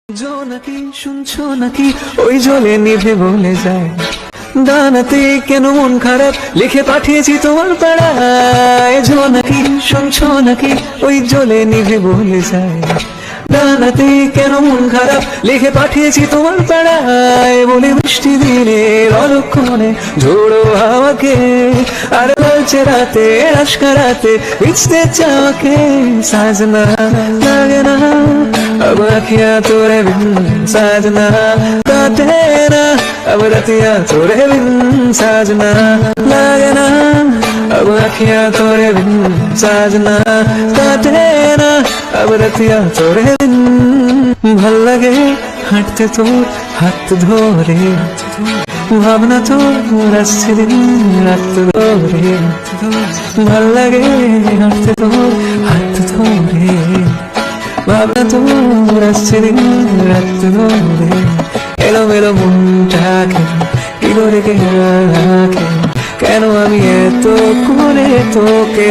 নাকি শুনছো নাকি ওই জলে নিভে বলে যায় দানাতে কেন মন খারাপ লিখে পাঠিয়েছি তোমার পাড়ায় নাকি শুনছো নাকি ওই জলে নিভে বলে যায় দানাতে কেন মন খারাপ লিখে পাঠিয়েছি তোমার পাড়ায় বলে বৃষ্টি দিনের অলক্ষণে ঝোড়ো হাওয়াকে আর বলছে রাতে আশকারাতে ভিজতে চাওয়াকে সাজনা লাগে না अब अखियां तोरे बिन साजना काटे ना अब रतियां तोरे बिन साजना लागे ना अब अखियां तोरे बिन साजना काटे ना अब रतियां तोरे बिन ভাল লাগে হাঁটতে তোর হাত ধরে ভাবনা তোর আসছে দিন রাত ধরে ভাল লাগে হাঁটতে তোর হাত ধরে ভাবনা তোর আসছে দিন রাত ধরে এলোমেলো মনটাকে কি করে রাখে কেন আমি এত করে তোকে